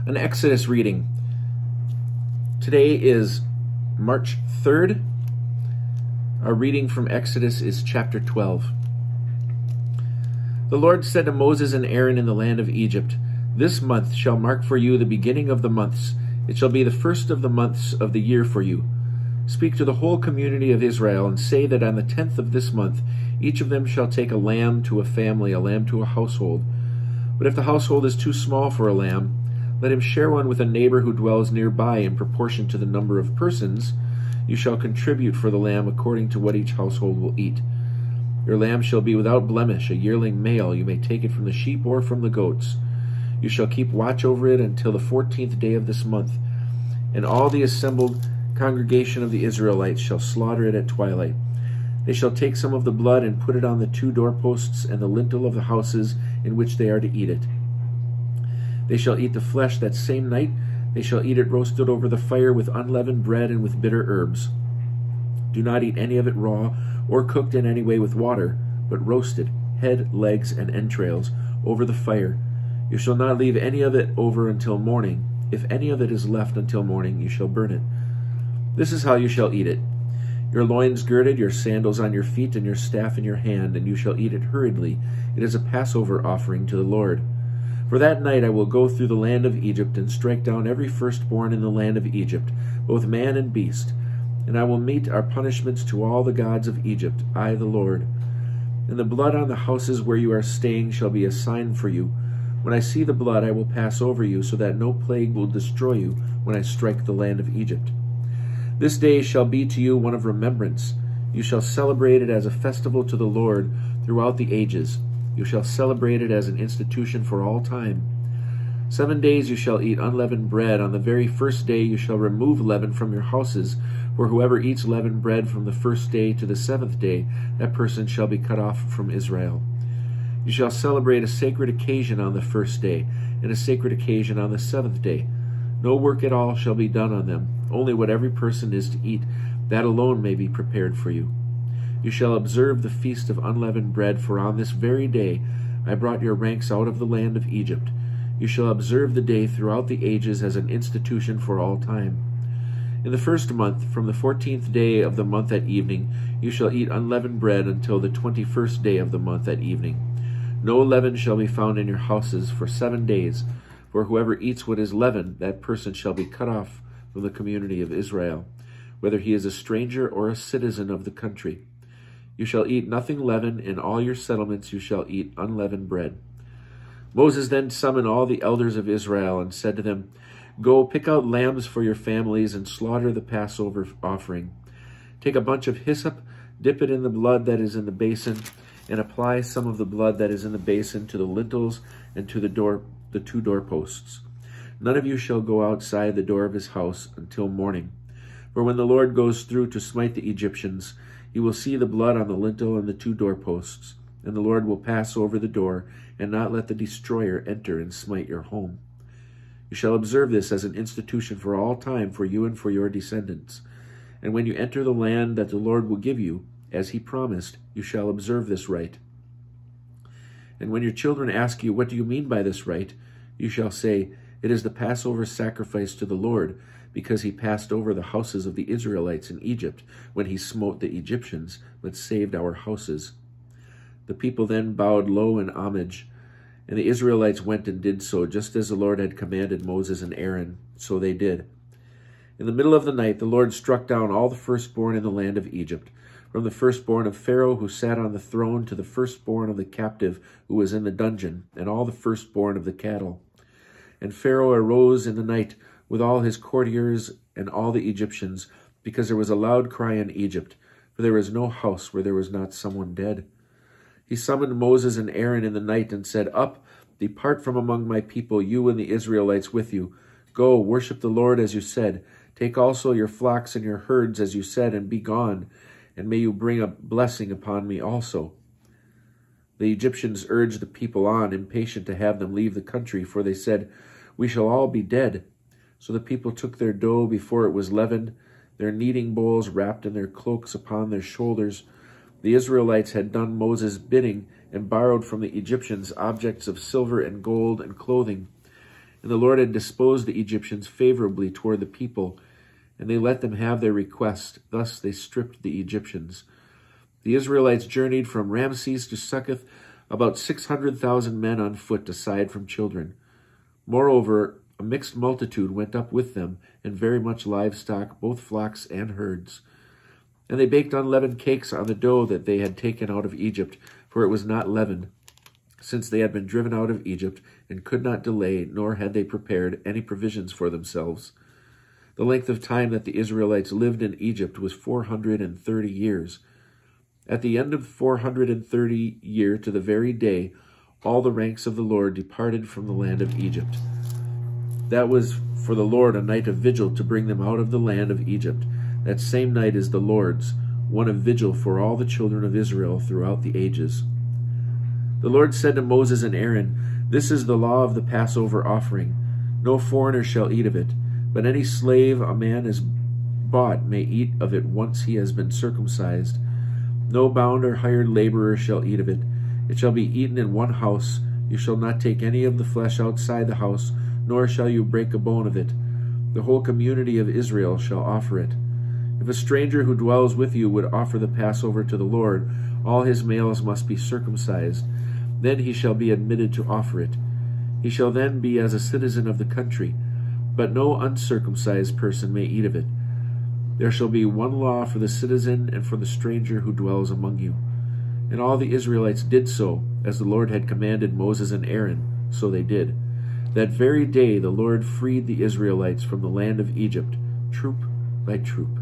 An Exodus reading. Today is March 3rd. Our reading from Exodus is chapter 12. The Lord said to Moses and Aaron in the land of Egypt, "This month shall mark for you the beginning of the months. It shall be the first of the months of the year for you. Speak to the whole community of Israel and say that on the 10th of this month each of them shall take a lamb to a family, a lamb to a household. But if the household is too small for a lamb, let him share one with a neighbor who dwells nearby in proportion to the number of persons. You shall contribute for the lamb according to what each household will eat. Your lamb shall be without blemish, a yearling male. You may take it from the sheep or from the goats. You shall keep watch over it until the 14th day of this month, and all the assembled congregation of the Israelites shall slaughter it at twilight. They shall take some of the blood and put it on the 2 doorposts and the lintel of the houses in which they are to eat it. They shall eat the flesh that same night. They shall eat it roasted over the fire with unleavened bread and with bitter herbs. Do not eat any of it raw or cooked in any way with water, but roasted, head, legs, and entrails, over the fire. You shall not leave any of it over until morning. If any of it is left until morning, you shall burn it. This is how you shall eat it. Your loins girded, your sandals on your feet, and your staff in your hand, and you shall eat it hurriedly. It is a Passover offering to the Lord. For that night I will go through the land of Egypt and strike down every firstborn in the land of Egypt, both man and beast. And I will mete our punishments to all the gods of Egypt, I the Lord. And the blood on the houses where you are staying shall be a sign for you. When I see the blood, I will pass over you, so that no plague will destroy you when I strike the land of Egypt. This day shall be to you one of remembrance. You shall celebrate it as a festival to the Lord throughout the ages. You shall celebrate it as an institution for all time. 7 days you shall eat unleavened bread. On the very first day you shall remove leaven from your houses. For whoever eats leavened bread from the first day to the 7th day, that person shall be cut off from Israel. You shall celebrate a sacred occasion on the first day, and a sacred occasion on the 7th day. No work at all shall be done on them. Only what every person is to eat, that alone may be prepared for you. You shall observe the feast of unleavened bread, for on this very day I brought your ranks out of the land of Egypt. You shall observe the day throughout the ages as an institution for all time. In the first month, from the 14th day of the month at evening, you shall eat unleavened bread until the 21st day of the month at evening. No leaven shall be found in your houses for 7 days, for whoever eats what is leavened, that person shall be cut off from the community of Israel, whether he is a stranger or a citizen of the country. You shall eat nothing leavened. In all your settlements you shall eat unleavened bread. Moses then summoned all the elders of Israel and said to them, "Go, pick out lambs for your families and slaughter the Passover offering. Take a bunch of hyssop, dip it in the blood that is in the basin, and apply some of the blood that is in the basin to the lintels and to the 2 doorposts. None of you shall go outside the door of his house until morning. For when the Lord goes through to smite the Egyptians, he will see the blood on the lintel and the 2 doorposts, and the Lord will pass over the door and not let the destroyer enter and smite your home. You shall observe this as an institution for all time for you and for your descendants. And when you enter the land that the Lord will give you, as he promised, you shall observe this rite. And when your children ask you, 'What do you mean by this rite?' you shall say, 'It is the Passover sacrifice to the Lord, because he passed over the houses of the Israelites in Egypt when he smote the Egyptians, but saved our houses.' The people then bowed low in homage, and the Israelites went and did so, just as the Lord had commanded Moses and Aaron. So they did. In the middle of the night the Lord struck down all the firstborn in the land of Egypt, from the firstborn of Pharaoh who sat on the throne to the firstborn of the captive who was in the dungeon, and all the firstborn of the cattle. And Pharaoh arose in the night with all his courtiers and all the Egyptians, because there was a loud cry in Egypt, for there was no house where there was not someone dead. He summoned Moses and Aaron in the night and said, 'Up, depart from among my people, you and the Israelites with you. Go, worship the Lord as you said. Take also your flocks and your herds as you said, and be gone, and may you bring a blessing upon me also.' The Egyptians urged the people on, impatient to have them leave the country, for they said, 'We shall all be dead.' So the people took their dough before it was leavened, their kneading bowls wrapped in their cloaks upon their shoulders. The Israelites had done Moses' bidding and borrowed from the Egyptians objects of silver and gold and clothing. And the Lord had disposed the Egyptians favorably toward the people, and they let them have their request. Thus they stripped the Egyptians. The Israelites journeyed from Ramses to Succoth, about 600,000 men on foot, aside from children. Moreover, a mixed multitude went up with them, and very much livestock, both flocks and herds. And they baked unleavened cakes on the dough that they had taken out of Egypt, for it was not leavened, since they had been driven out of Egypt, and could not delay, nor had they prepared any provisions for themselves. The length of time that the Israelites lived in Egypt was 430 years. At the end of the 430 year, to the very day, all the ranks of the Lord departed from the land of Egypt. That was for the Lord a night of vigil to bring them out of the land of Egypt. That same night is the Lord's, one of vigil for all the children of Israel throughout the ages. The Lord said to Moses and Aaron, "This is the law of the Passover offering. No foreigner shall eat of it, but any slave a man has bought may eat of it once he has been circumcised. No bound or hired laborer shall eat of it. It shall be eaten in one house. You shall not take any of the flesh outside the house, nor shall you break a bone of it. The whole community of Israel shall offer it. If a stranger who dwells with you would offer the Passover to the Lord, all his males must be circumcised. Then he shall be admitted to offer it. He shall then be as a citizen of the country, but no uncircumcised person may eat of it. There shall be one law for the citizen and for the stranger who dwells among you." And all the Israelites did so, as the Lord had commanded Moses and Aaron, so they did. That very day the Lord freed the Israelites from the land of Egypt, troop by troop.